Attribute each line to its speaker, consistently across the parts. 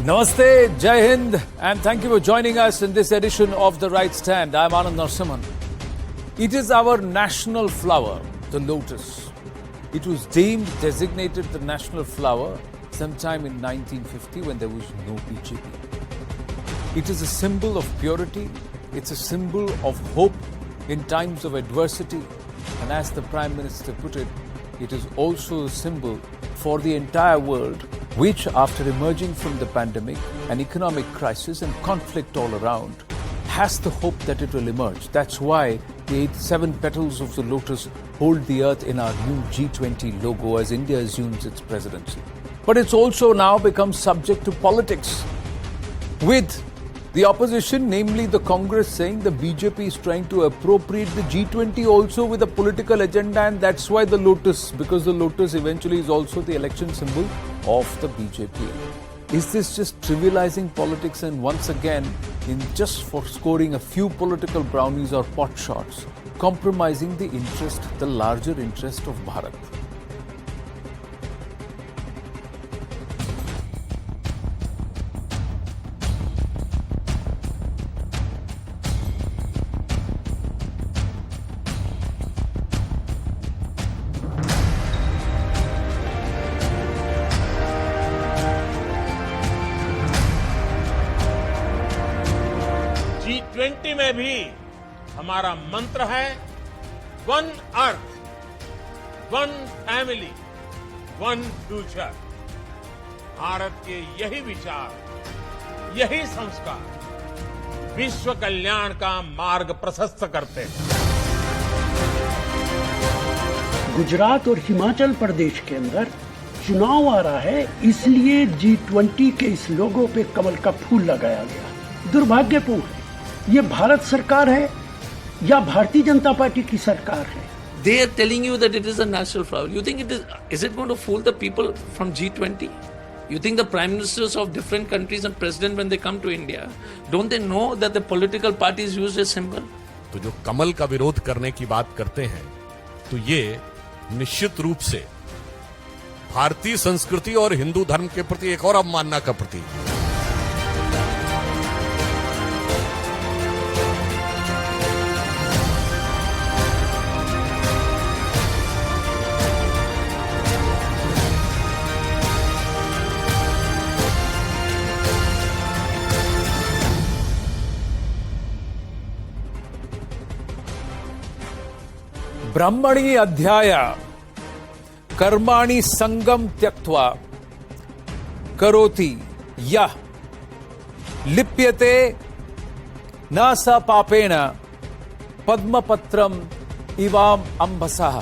Speaker 1: Namaste, Jai Hind, and thank you for joining us in this edition of The Right Stand. I'm Anand Narasimhan. It is our national flower, the lotus. It was designated the national flower sometime in 1950 when there was no BJP. It is a symbol of purity. It's a symbol of hope in times of adversity. And as the Prime Minister put it, it is also a symbol for the entire world, which after emerging from the pandemic, an economic crisis and conflict all around, has the hope that it will emerge. That's why the 7 petals of the lotus hold the earth in our new G20 logo as India assumes its presidency. But it's also now become subject to politics, with the opposition, namely the Congress, saying the BJP is trying to appropriate the G20 also with a political agenda, and that's why the lotus, because the lotus eventually is also the election symbol of the BJP. Is this just trivializing politics and once again, in just for scoring a few political brownies or pot shots, compromising the interest, the larger interest of Bharat?
Speaker 2: G20 में भी हमारा मंत्र है one earth, one family, one future. Bharat के यही विचार, यही संस्कार विश्व कल्याण का मार्ग प्रशस्त करते हैं।
Speaker 3: गुजरात और हिमाचल प्रदेश के अंदर चुनाव आ रहा है, इसलिए G20 के इस लोगो पे कमल का फूल लगाया गया। दुर्भाग्यपूर्ण है। ये भारत सरकार है या भारतीय जनता पार्टी की सरकार है?
Speaker 4: They are telling you that it is a national flower. You think is it going to fool the people from G20? You think the prime ministers of different countries and president when they come to India, don't they know that the political parties use a symbol?
Speaker 5: तो जो कमल का विरोध करने की बात करते हैं, तो ये निश्चित रूप से भारतीय संस्कृति और हिंदू धर्म के प्रति एक और अवमानना का प्रतीक है।
Speaker 1: ब्रह्मणि अध्याय कर्माणि संगम त्यक्त्वा करोति यः लिप्यते न स पापेन पद्मपत्रम इवाम अम्बसः.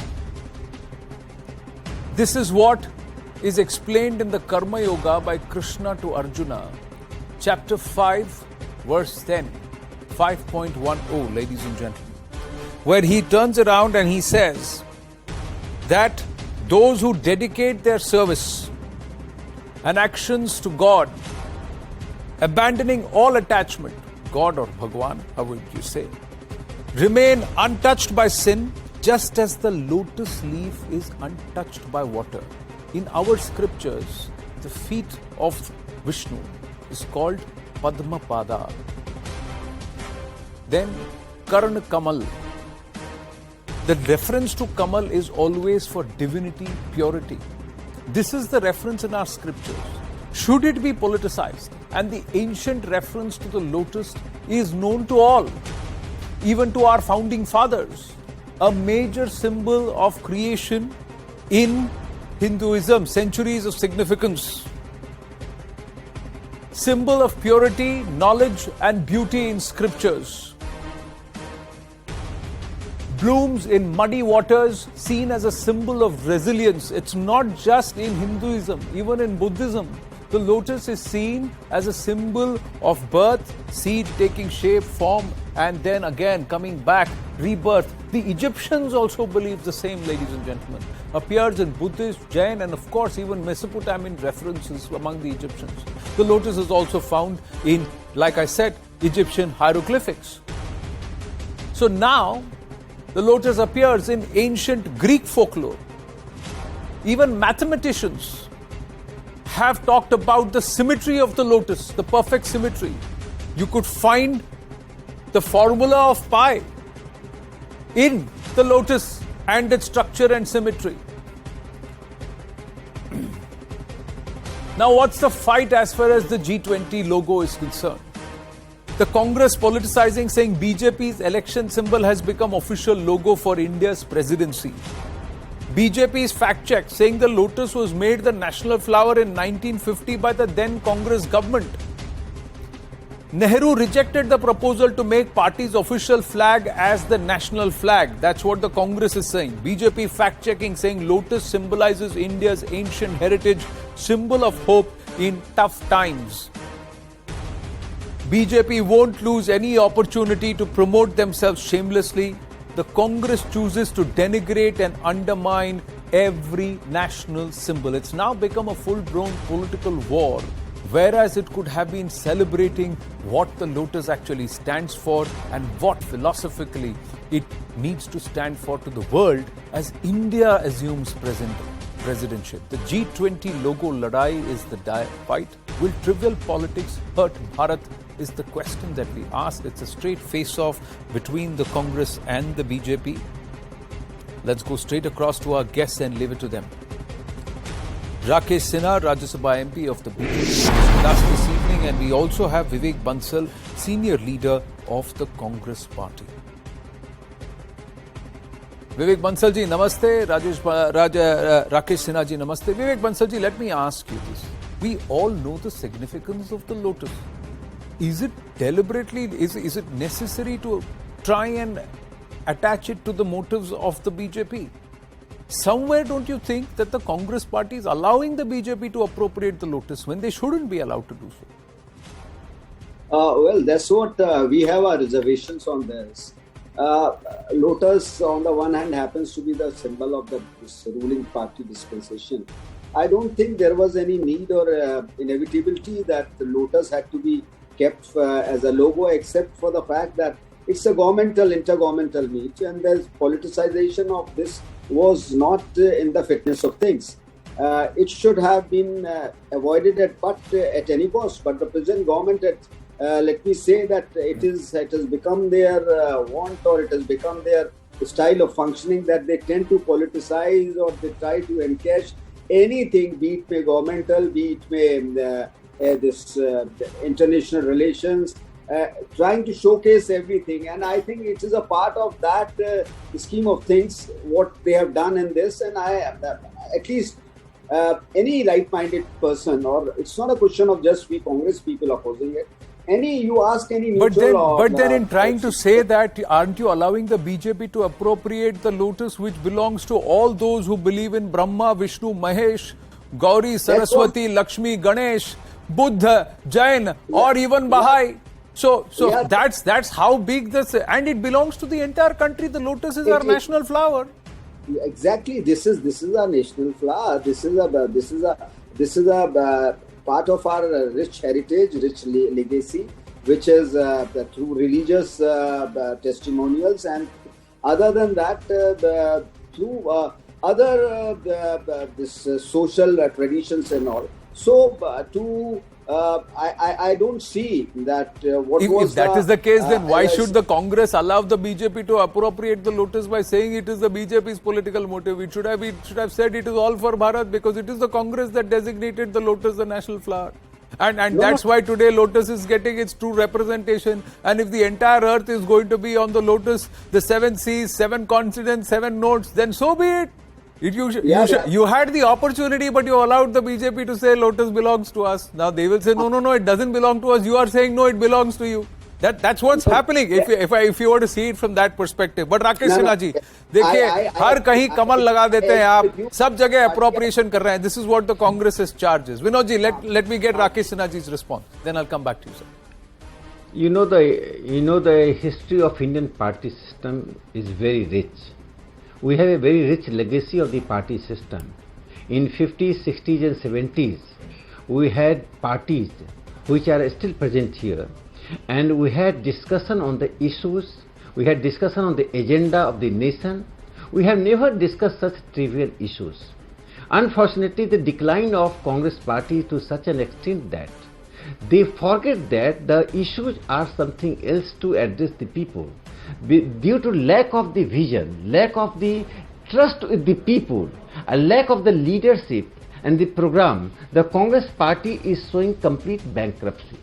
Speaker 1: This is what is explained in the Karma Yoga by Krishna to Arjuna, chapter 5, verse 10, 5.10, ladies and gentlemen, where he turns around and he says that those who dedicate their service and actions to God, abandoning all attachment, God or Bhagwan, how would you say, remain untouched by sin, just as the lotus leaf is untouched by water. In our scriptures, the feet of Vishnu is called Padma Pada. Then Karna Kamal. The reference to Kamal is always for divinity, purity. This is the reference in our scriptures. Should it be politicized? And the ancient reference to the lotus is known to all, even to our founding fathers. A major symbol of creation in Hinduism, centuries of significance. Symbol of purity, knowledge and beauty in scriptures. Blooms in muddy waters, seen as a symbol of resilience. It's not just in Hinduism, even in Buddhism. The lotus is seen as a symbol of birth, seed taking shape, form, and then again coming back, rebirth. The Egyptians also believe the same, ladies and gentlemen. Appears in Buddhist, Jain, and of course even Mesopotamian references among the Egyptians. The lotus is also found in, like I said, Egyptian hieroglyphics. So now, the lotus appears in ancient Greek folklore. Even mathematicians have talked about the symmetry of the lotus, the perfect symmetry. You could find the formula of pi in the lotus and its structure and symmetry. Now, what's the fight as far as the G20 logo is concerned? The Congress politicizing, saying BJP's election symbol has become official logo for India's presidency. BJP's fact check, saying the lotus was made the national flower in 1950 by the then Congress government. Nehru rejected the proposal to make party's official flag as the national flag. That's what the Congress is saying. BJP fact checking, saying lotus symbolizes India's ancient heritage, symbol of hope in tough times. BJP won't lose any opportunity to promote themselves shamelessly. The Congress chooses to denigrate and undermine every national symbol. It's now become a full-blown political war, whereas it could have been celebrating what the lotus actually stands for and what philosophically it needs to stand for to the world as India assumes presidentship. The G20 logo ladai is the fight. Will trivial politics hurt Bharat? Is the question that we ask. It's a straight face-off between the Congress and the BJP. Let's go straight across to our guests and leave it to them. Rakesh Sinha, Rajya Sabha MP of the BJP, is with us this evening, and we also have Vivek Bansal, senior leader of the Congress party. Vivek Bansal ji, namaste. Rakesh Sinha ji, namaste. Vivek Bansal ji, let me ask you this. We all know the significance of the lotus. Is it deliberately, is it necessary to try and attach it to the motives of the BJP? Somewhere don't you think that the Congress party is allowing the BJP to appropriate the lotus when they shouldn't be allowed to do so?
Speaker 6: Well, that's what we have our reservations on this. Lotus, on the one hand, happens to be the symbol of this ruling party dispensation. I don't think there was any need or inevitability that the lotus had to be kept as a logo, except for the fact that it's a intergovernmental meet, and there's politicization of this was not in the fitness of things. It should have been avoided at any cost. But the present government, let me say that it has become their want, or it has become their style of functioning, that they tend to politicize or they try to encash anything, be it may governmental, be it may international relations, trying to showcase everything. And I think it is a part of that scheme of things, what they have done in this. And at least any right-minded person, or it's not a question of just we Congress people opposing it, you ask any neutral...
Speaker 1: But then in trying to say that, aren't you allowing the BJP to appropriate the lotus which belongs to all those who believe in Brahma, Vishnu, Mahesh, Gauri, Saraswati, Lakshmi, Ganesh, Buddha, Jain, or even Baha'i? So yeah, that's how big this, and it belongs to the entire country. The lotus is our national flower.
Speaker 6: Exactly, this is our national flower. This is a part of our rich heritage, rich legacy, which is through religious testimonials, and other than that, through other social traditions and all. So I don't see that
Speaker 1: if that is the case, then why should the Congress allow the BJP to appropriate the lotus by saying it is the BJP's political motive? It should have said it is all for Bharat, because it is the Congress that designated the lotus the national flower. And that's why today lotus is getting its true representation. And if the entire earth is going to be on the lotus, the 7 seas, 7 continents, 7 nodes, then so be it. You had the opportunity, but you allowed the BJP to say lotus belongs to us. Now they will say no, it doesn't belong to us. You are saying no, it belongs to you. That's what's happening. If you were to see it from that perspective. But Rakesh Sinha ji, देखिए हर कहीं कमल लगा देते हैं आप, सब जगह appropriation कर रहे हैं. This is what the Congress's charge is. Vinod ji, let me get Rakesh Sinha ji's response. Then I'll come back to you, sir.
Speaker 7: You know the history of Indian party system is very rich. We have a very rich legacy of the party system. In 50s, 60s and 70s, we had parties which are still present here. And we had discussion on the issues, we had discussion on the agenda of the nation. We have never discussed such trivial issues. Unfortunately, the decline of Congress party to such an extent that they forget that the issues are something else to address the people. Due to lack of the vision, lack of the trust with the people, a lack of the leadership and the program, the Congress party is showing complete bankruptcy.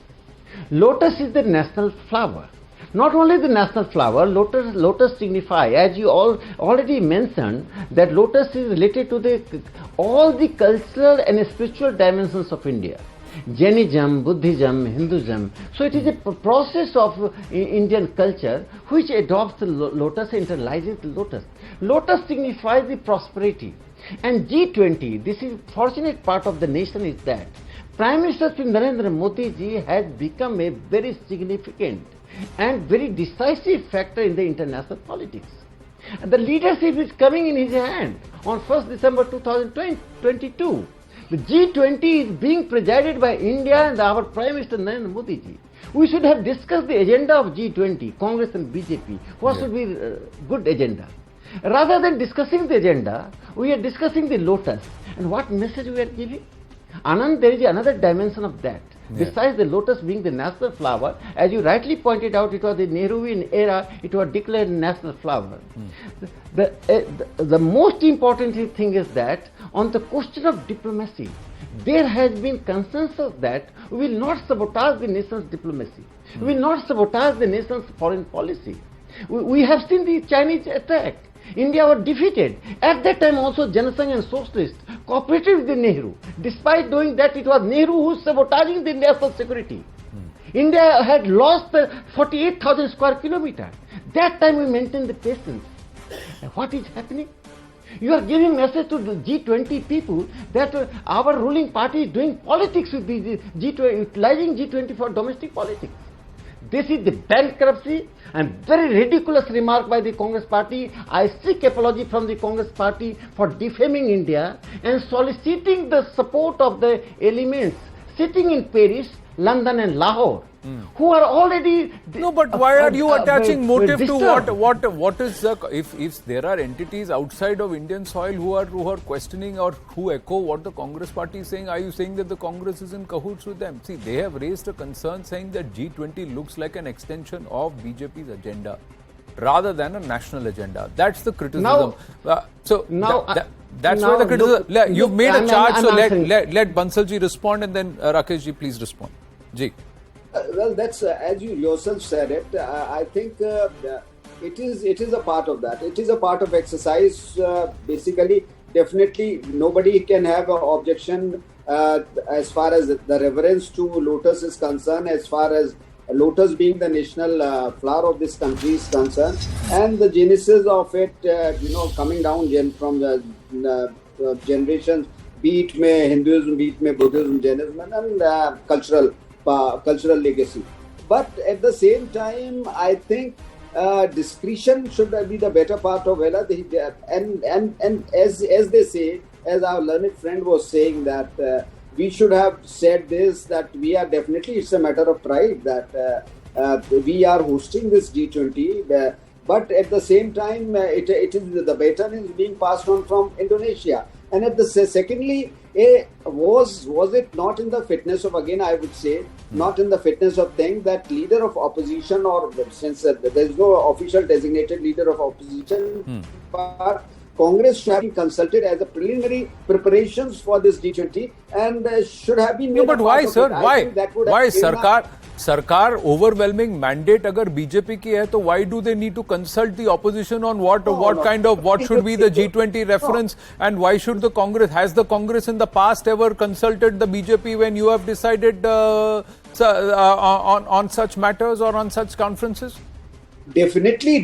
Speaker 7: Lotus is the national flower. Not only the national flower, lotus signify, as you already mentioned, that lotus is related to all the cultural and spiritual dimensions of India. Jainism, Buddhism, Hinduism. So it is a process of Indian culture which adopts the lotus, internalizes the lotus. Lotus signifies the prosperity. And G20, this is fortunate part of the nation is that Prime Minister Sri Narendra Modi ji has become a very significant and very decisive factor in the international politics. And the leadership is coming in his hand on 1st December 2022. The G20 is being presided by India and our Prime Minister Narendra Modi ji. We should have discussed the agenda of G20, Congress and BJP. What should be a good agenda? Rather than discussing the agenda, we are discussing the lotus. And what message we are giving? Anand, there is another dimension of that. Besides the lotus being the national flower, as you rightly pointed out, it was the Nehruvian era, it was declared national flower. The most important thing is that on the question of diplomacy, there has been consensus that we will not sabotage the nation's diplomacy. We will not sabotage the nation's foreign policy. We have seen the Chinese attack. India was defeated. At that time also Janasangh and Socialists cooperated with the Nehru. Despite doing that, it was Nehru who was sabotaging the national security. India had lost 48,000 square kilometers. That time we maintained the patience. And what is happening? You are giving message to the G20 people that our ruling party is doing politics with the G20, utilizing G20 for domestic politics. This is the bankruptcy and very ridiculous remark by the Congress party. I seek apology from the Congress party for defaming India and soliciting the support of the elements sitting in Paris, London and Lahore, who are already...
Speaker 1: No, but why are you attaching motive to what is the... If there are entities outside of Indian soil who are questioning or who echo what the Congress party is saying, are you saying that the Congress is in cahoots with them? See, they have raised a concern saying that G20 looks like an extension of BJP's agenda rather than a national agenda. That's the criticism. That's where the criticism... You've made a charge, so let Bansalji respond and then Rakeshji, please respond. Ji.
Speaker 6: Well, that's as you yourself said it. I think it is a part of that. It is a part of exercise. Basically, definitely nobody can have an objection as far as the reverence to Lotus is concerned, as far as Lotus being the national flower of this country is concerned, and the genesis of it, coming down from the generations, be it may Hinduism, be it may Buddhism, Jainism, and cultural legacy. But at the same time, I think discretion should be the better part of Vela. And as they say, as our learned friend was saying, that we should have said this, that we are definitely, it's a matter of pride that we are hosting this G20. But at the same time, it is the baton is being passed on from Indonesia. And at the secondly, was it not in the fitness of, again I would say, not in the fitness of thing that leader of opposition, or since there is no official designated leader of opposition, but Congress should have been consulted as a preliminary preparations for this G20 and should have been made.
Speaker 1: No, but why, sir? Why Sarkar overwhelming mandate agar BJP ki hai, to why do they need to consult the opposition on what should be the G20 reference, and why should the Congress, has the Congress in the past ever consulted the BJP when you have decided on such matters or on such conferences?
Speaker 6: Definitely.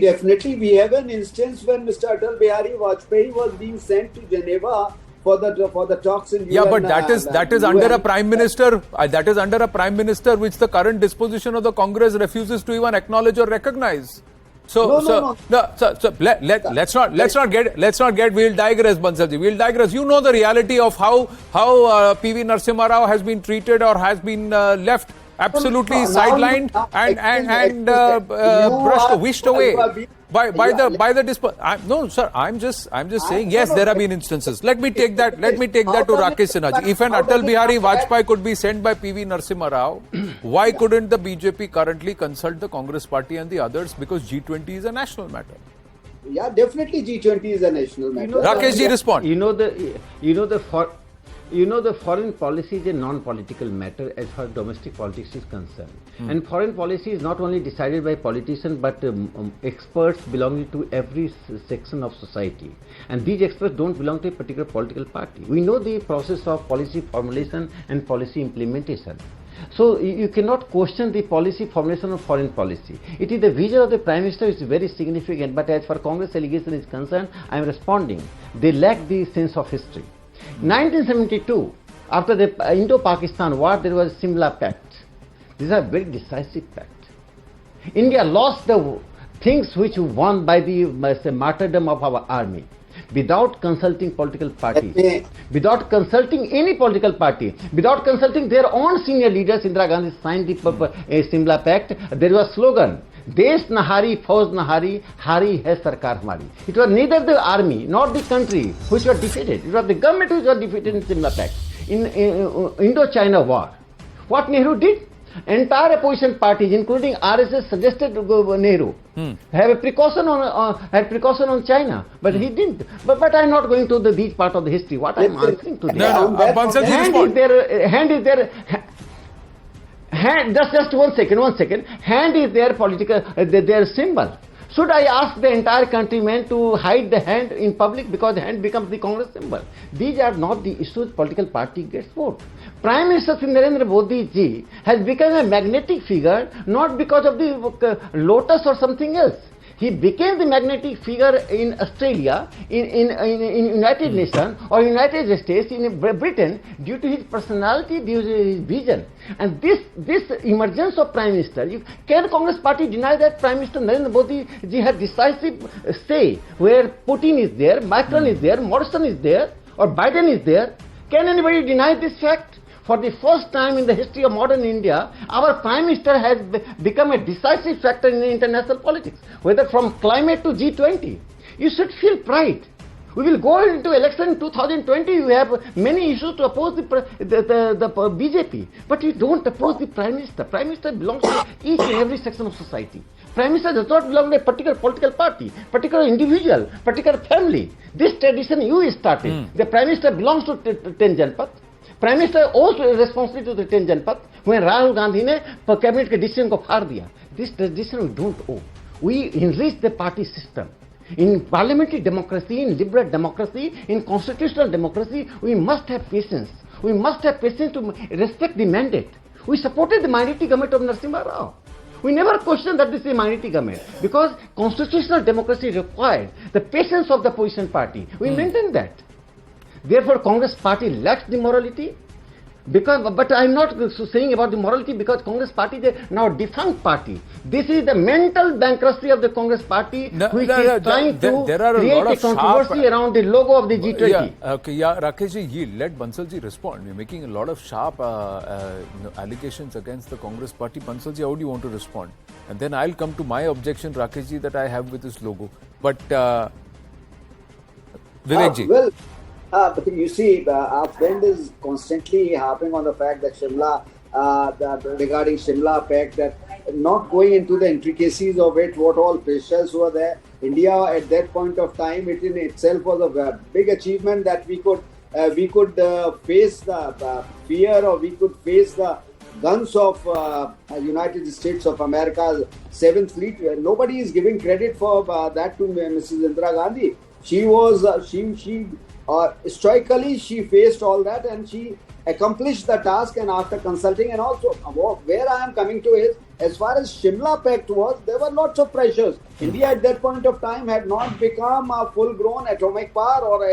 Speaker 6: We have an instance when Mr. Atal Bihari Vajpayee was being sent to Geneva for the talks in UN.
Speaker 1: Yeah, but that is under a prime minister. That is under a prime minister which the current disposition of the Congress refuses to even acknowledge or recognize. So let's not get. We'll digress, Bansalji. We'll digress. You know the reality of how PV Narasimha Rao has been treated or has been left absolutely sidelined and wished away. No, sir. I'm just saying yes. There have been instances. Let me take that. Let me take that to Rakesh Sinha. If an Atal Bihari Vajpayee could be sent by PV Narasimha Rao, why couldn't the BJP currently consult the Congress Party and the others? Because G20 is a national matter.
Speaker 6: Yeah, definitely G20 is a national matter.
Speaker 1: Rakesh ji, respond.
Speaker 7: The foreign policy is a non-political matter as far as domestic politics is concerned. And foreign policy is not only decided by politicians but experts belonging to every section of society. And these experts don't belong to a particular political party. We know the process of policy formulation and policy implementation. So you cannot question the policy formulation of foreign policy. It is the vision of the Prime Minister which is very significant, but as far Congress allegation is concerned, I am responding. They lack the sense of history. 1972, after the Indo-Pakistan war, there was Simla Pact. These are very decisive pact. India lost the things which won by the martyrdom of our army. Without consulting political parties, without consulting any political party, without consulting their own senior leaders, Indira Gandhi signed the Simla Pact. There was a slogan, Desh Nahari, Fauj Nahari, Hari hai Sarkar Hamari. It was neither the army nor the country which were defeated. It was the government which was defeated in Simla Pact. In Indo-China war, what Nehru did? Entire opposition parties, including RSS, suggested to Nehru have a precaution on China, but he didn't. But I'm not going to these part of the history. What I'm answering to this. Hand is there. Hand, just one second. Hand is their political, their symbol. Should I ask the entire countrymen to hide the hand in public because the hand becomes the Congress symbol? These are not the issues political party gets vote. Prime Minister Narendra Modi ji has become a magnetic figure not because of the Lotus or something else. He became the magnetic figure in Australia, in United Nations or United States, in Britain, due to his personality, due to his vision. And this emergence of Prime Minister, can Congress Party deny that Prime Minister Narendra Modi ji had decisive say where Putin is there, Macron is there, Morrison is there, or Biden is there? Can anybody deny this fact? For the first time in the history of modern India, our Prime Minister has become a decisive factor in international politics, whether from climate to G20. You should feel pride. We will go into election in 2020. You have many issues to oppose the BJP, but you don't oppose the Prime Minister. Prime Minister belongs to each and every section of society. Prime Minister does not belong to a particular political party, particular individual, particular family. This tradition you started. The Prime Minister belongs to 10 Janpath. Prime Minister owes responsibility to the 10 Janpath when Rahul Gandhi ne cabinet ke decision ko faar diya. This tradition we don't owe. We enrich the party system. In parliamentary democracy, in liberal democracy, in constitutional democracy, we must have patience. We must have patience to respect the mandate. We supported the minority government of Narasimha Rao. We never questioned that this is a minority government because constitutional democracy required the patience of the opposition party. We maintain that. Therefore, Congress Party lacks the morality. But I'm not saying about the morality because Congress Party is now a defunct party. This is the mental bankruptcy of the Congress Party, which is trying to create a controversy around the logo of the G20.
Speaker 1: Rakesh ji, let Bansal ji respond. We're making a lot of sharp allegations against the Congress Party. Bansal ji, how do you want to respond? And then I'll come to my objection, Rakesh ji, that I have with this logo. But Vivek ji.
Speaker 6: But you see, our friend is constantly harping on the fact that regarding Shimla Pact, that not going into the intricacies of it, what all pressures were there. India at that point of time, it in itself was a big achievement that we could face the fear, or we could face the guns of United States of America's 7th Fleet. Nobody is giving credit for that to Mrs. Indira Gandhi. Stoically, she faced all that and she accomplished the task. And after consulting, and also where I am coming to is, as far as Shimla Pact was, there were lots of pressures. India at that point of time had not become a full-grown atomic power, or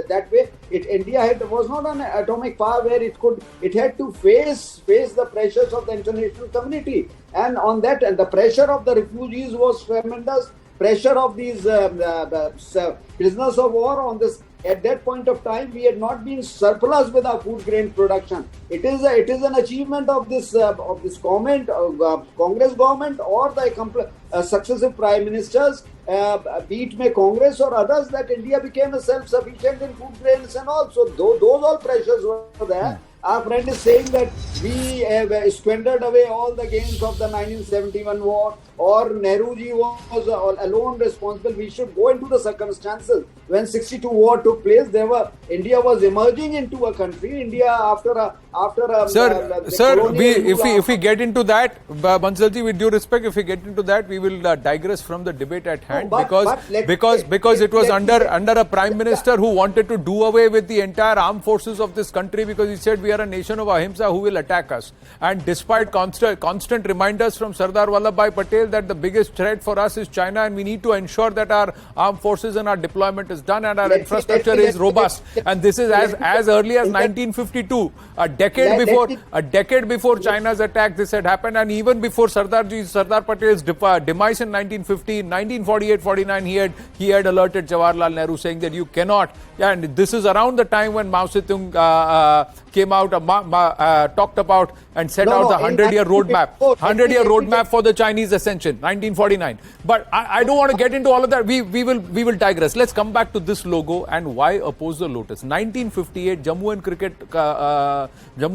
Speaker 6: that way. India was not an atomic power where it had to face the pressures of the international community. And on that, and the pressure of the refugees was tremendous. Pressure of these prisoners of war on this at that point of time, we had not been surplus with our food grain production. It is an achievement of this government, Congress government, or the successive prime ministers, be it may Congress or others, that India became self-sufficient in food grains and all. So those all pressures were there. Our friend is saying that we squandered away all the gains of the 1971 war, or Nehru ji was alone responsible. We should go into the circumstances. When 62 war took place, India was emerging into a country. India after
Speaker 1: if we get into that, Bansalji, with due respect, if we get into that, we will digress from the debate at hand, because it was under a prime minister who wanted to do away with the entire armed forces of this country, because he said we are a nation of ahimsa who will attack us. And despite constant reminders from Sardar Vallabhbhai Patel that the biggest threat for us is China, and we need to ensure that our armed forces and our deployment is done and our infrastructure is robust. And this is as early as 1952, a decade before China's attack, this had happened. And even before Sardar Patel's demise in 1950, 1948-49, he had alerted Jawaharlal Nehru, saying that you cannot. And this is around the time when Mao Zedong came out, talked about and set out the 100-year roadmap for the Chinese ascension, 1949. But I don't want to get into all of that. We will digress. Let's come back to this logo and why oppose the Lotus. 1958, Jammu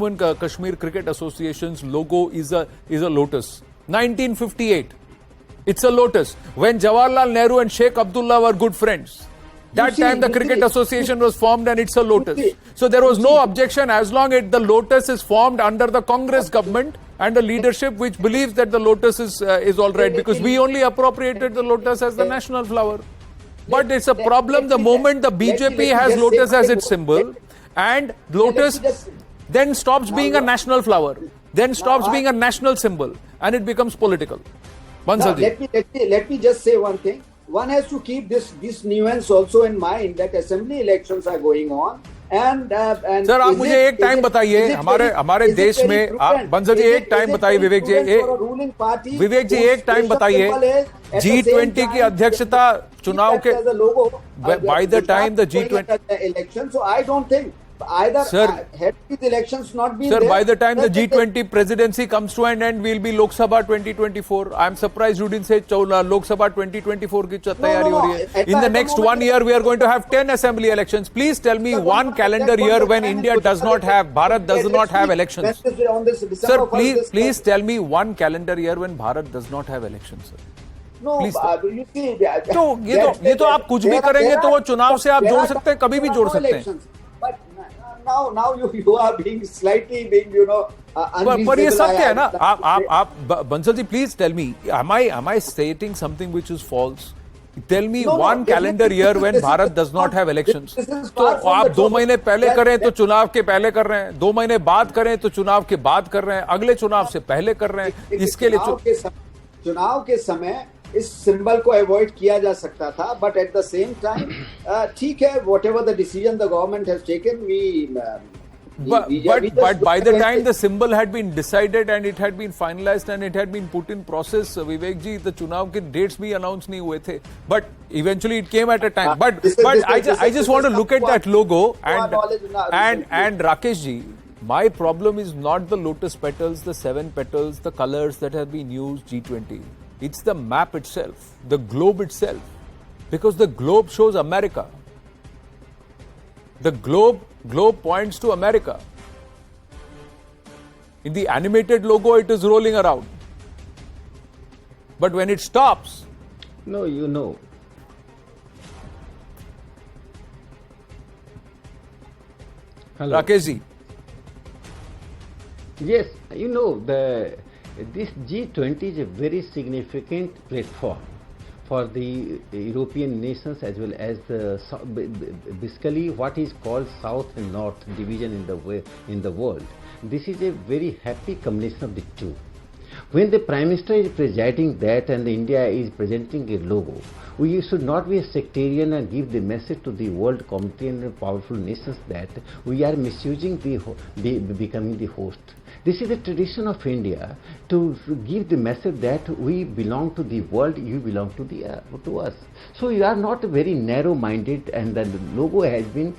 Speaker 1: and Kashmir Cricket Association's logo is a Lotus. 1958, it's a Lotus. When Jawaharlal Nehru and Sheikh Abdullah were good friends, that time the Cricket Association was formed and it's a Lotus. So there was no objection as long as the Lotus is formed under the Congress government and the leadership which believes that the Lotus is all right, because we only appropriated the Lotus as the national flower. But it's a problem the moment the BJP has Lotus as its symbol, and Lotus then stops being a national flower, then stops being a national symbol, and it becomes political.
Speaker 6: Let me just say one thing. One has to keep this nuance also in mind that assembly elections are going on. And
Speaker 1: sir आप मुझे एक time बताइए हमारे देश में बंसल जी एक time बताइए विवेक जी एक टाइम बताइए G20 की अध्यक्षता चुनाव के by the time the G20
Speaker 6: election. So I don't think either had these elections not been there,
Speaker 1: by the time the G20 presidency comes to an end, we'll be Lok Sabha 2024. I'm surprised you didn't say Lok Sabha 2024 की तैयारी हो रही है. In the next 1 year, we are going to have 10 assembly elections. Please tell me one calendar year when Bharat does not have elections. Sir, please tell me one calendar year when Bharat does not have elections, sir.
Speaker 6: No, you see,
Speaker 1: तो ये तो आप कुछ भी करेंगे तो वो चुनाव से आप जोड़ सकते हैं, कभी भी जोड़ सकते हैं.
Speaker 6: But now you are being slightly unreasonable.
Speaker 1: पर ये सत्य है ना. आप Bansal ji please tell me, am I stating something which is false? Tell me one calendar year when Bharat does not have elections. तो आप 2 महीने पहले करें तो चुनाव के पहले कर रहे हैं, 2 महीने बाद करें तो चुनाव के बाद कर रहे हैं, अगले चुनाव से पहले कर रहे हैं. इसके लिए
Speaker 6: चुनाव के समय इस सिंबल को अवॉइड किया जा सकता था, but at the same time ठीक है, whatever the decision the government has taken
Speaker 1: But by the time the symbol had been decided and it had been finalized and it had been put in process, Vivek ji, the चुनाव के dates भी announce नहीं हुए थे. But eventually it came at a time. But I just want to look at that logo and Rakesh ji, my problem is not the lotus petals, the 7 petals, the colors that have been used, G20. It's the map itself, the globe itself. Because the globe shows America. The globe points to America. In the animated logo, it is rolling around. But when it stops...
Speaker 7: No, you know. Hello.
Speaker 1: Rakesh ji.
Speaker 7: Yes, you know, this G20 is a very significant platform for the European nations as well as basically what is called South and North division in the world. This is a very happy combination of the two. When the Prime Minister is presiding that and India is presenting a logo, we should not be a sectarian and give the message to the world community and powerful nations that we are misusing becoming the host. This is the tradition of India to give the message that we belong to the world, you belong to us. So you are not very narrow-minded, and the logo has been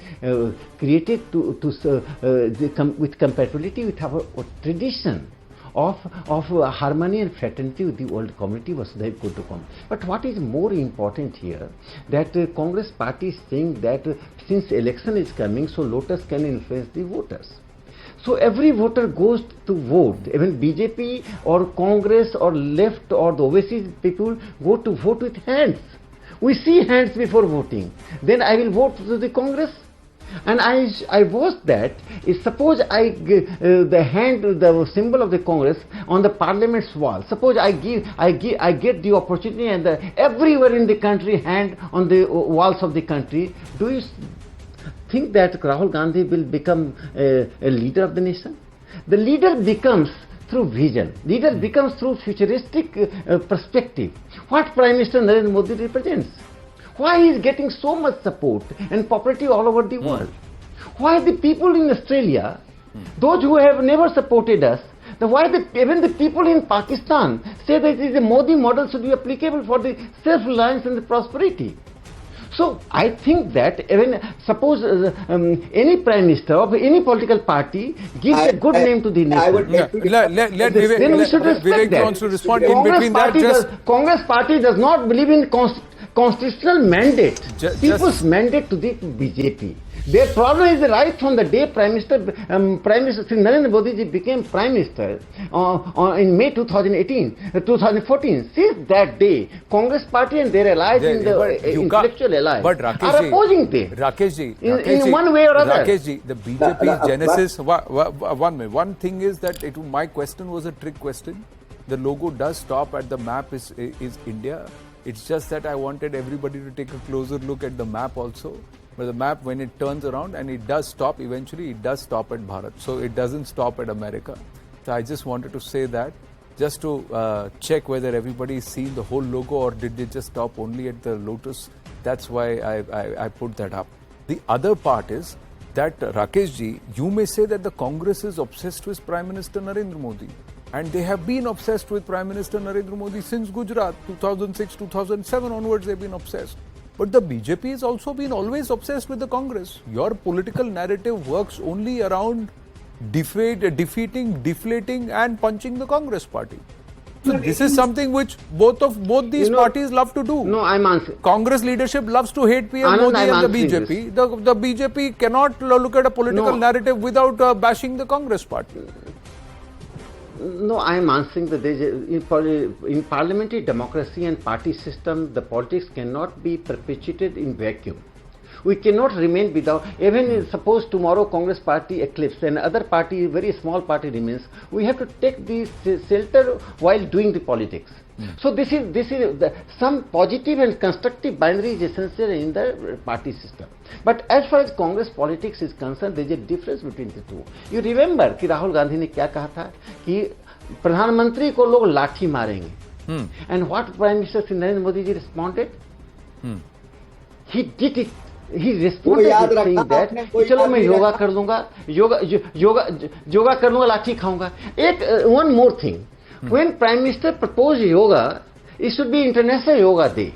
Speaker 7: created with compatibility with our tradition of harmony and fraternity with the world community, Vasudhaiv Kutumbakam. But what is more important here, that Congress party is saying that since election is coming, so Lotus can influence the voters. So every voter goes to vote, even BJP or Congress or left or the overseas people go to vote with hands. We see hands before voting. Then I will vote to the Congress. And I was that, suppose the symbol of the Congress on the Parliament's wall, suppose I get the opportunity, and everywhere in the country hand on the walls of the country, do you think that Rahul Gandhi will become a leader of the nation? The leader becomes through vision. Leader becomes through futuristic perspective. What Prime Minister Narendra Modi represents. Why he is getting so much support and popularity all over the world? Why the people in Australia, those who have never supported us, even the people in Pakistan say that the Modi model should be applicable for the self-reliance and the prosperity. So I think that even suppose any Prime Minister of any political party gives a good name to the nation.
Speaker 6: I would
Speaker 1: let Vivek wants to respond. In between that,
Speaker 7: Congress party does not believe in constitutional mandate, people's mandate to the BJP. Their problem is right from the day Prime Minister Narendra Modi became Prime Minister in May 2014. Since that day, Congress party and their allies intellectual allies are opposing them. In one way or other.
Speaker 1: Rakesh ji, the BJP genesis. One minute. One thing is that my question was a trick question. The logo does stop at the map is India. It's just that I wanted everybody to take a closer look at the map also. But the map, when it turns around and it does stop, eventually it does stop at Bharat. So it doesn't stop at America. So I just wanted to say that, just to check whether everybody is seeing the whole logo, or did they just stop only at the Lotus. That's why I put that up. The other part is that, Rakesh ji, you may say that the Congress is obsessed with Prime Minister Narendra Modi. And they have been obsessed with Prime Minister Narendra Modi since Gujarat, 2006, 2007 onwards they've been obsessed. But the BJP has also been always obsessed with the Congress. Your political narrative works only around defeating, deflating and punching the Congress party. So this is something which both these parties love to do.
Speaker 7: No, I'm answering.
Speaker 1: Congress leadership loves to hate PM Modi and the BJP. The BJP cannot look at a political narrative without bashing the Congress party.
Speaker 7: No, I am answering that in parliamentary democracy and party system, the politics cannot be perpetuated in vacuum. We cannot remain without, even suppose tomorrow Congress party eclipses and other party, very small party remains, we have to take the shelter while doing the politics. So this is some positive and constructive binary is essential in the party system. But as far as Congress politics is concerned, there is a difference between the two. You remember कि राहुल गांधी ने क्या कहा था कि प्रधानमंत्री को लोग लाठी मारेंगे. And what Prime Minister Narendra Modi ji responded? He did it. He responded with saying that चलो मैं योगा कर दूंगा, योगा कर लूंगा, लाठी खाऊंगा. One more thing. When Prime Minister proposed yoga, it should be International Yoga Day.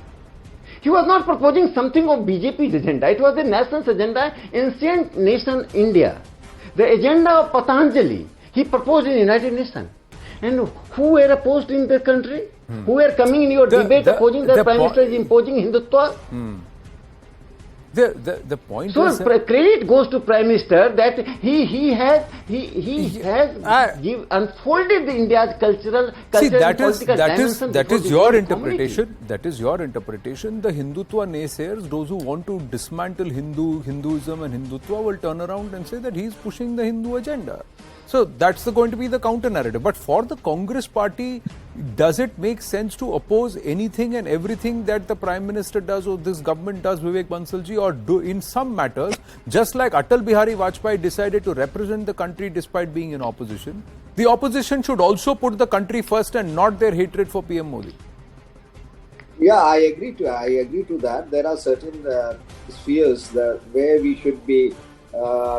Speaker 7: He was not proposing something of BJP's agenda. It was the nation's agenda, ancient nation India. The agenda of Patanjali, he proposed in United Nations. And who were opposed in the country? Who were coming in your debate opposing that Prime Minister is imposing Hindutva?
Speaker 1: The point
Speaker 7: so
Speaker 1: is...
Speaker 7: credit goes to Prime Minister that he has unfolded the India's cultural and political dimension.
Speaker 1: That is your interpretation. That is your interpretation. The Hindutva naysayers, those who want to dismantle Hinduism and Hindutva, will turn around and say that he is pushing the Hindu agenda. So that's going to be the counter narrative. But for the Congress party, does it make sense to oppose anything and everything that the Prime Minister does or this government does, Vivek Bansalji, or do in some matters, just like Atal Bihari Vajpayee decided to represent the country despite being in opposition, the opposition should also put the country first and not their hatred for PM Modi?
Speaker 6: Yeah, I agree to that. There are certain spheres where we should be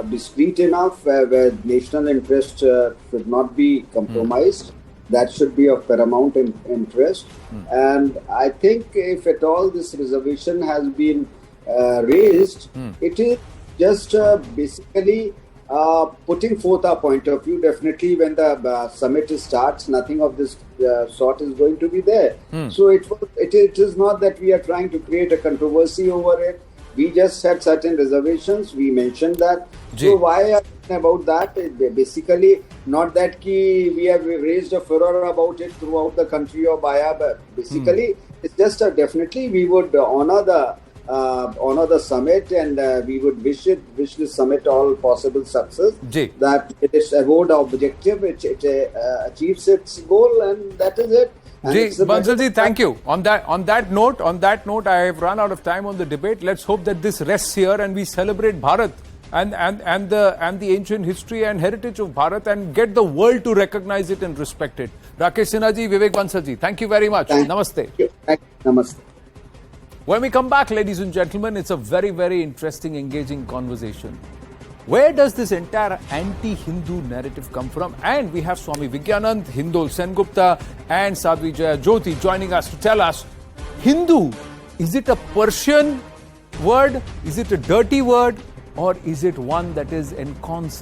Speaker 6: discreet enough, where national interest should not be compromised. That should be of paramount interest. And I think if at all this reservation has been raised, it is just basically putting forth our point of view. Definitely when the summit starts, nothing of this sort is going to be there. So it is not that we are trying to create a controversy over it. We just had certain reservations. We mentioned that. So why are we about that? Basically, not that we have raised a furor about it throughout the country or but basically, it's just definitely we would honor the summit, and we would wish the summit all possible success. That it is above the objective, it achieves its goal, and that is it.
Speaker 1: Bansalji, thank you. On that note, I have run out of time on the debate. Let's hope that this rests here and we celebrate Bharat and the ancient history and heritage of Bharat and get the world to recognize it and respect it. Rakesh Sinha ji, Vivek Bansalji, thank you very much. Namaste.
Speaker 6: Namaste.
Speaker 1: When we come back, ladies and gentlemen, it's a very, very interesting, engaging conversation. Where does this entire anti-Hindu narrative come from? And we have Swami Vigyanand, Hindol Sengupta and Sadhvi Jaya Jyoti joining us to tell us, Hindu, is it a Persian word? Is it a dirty word? Or is it one that is ensconced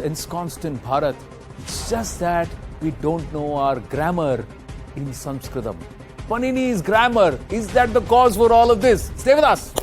Speaker 1: in Bharat? It's just that we don't know our grammar in Sanskritam. Panini's grammar, is that the cause for all of this? Stay with us.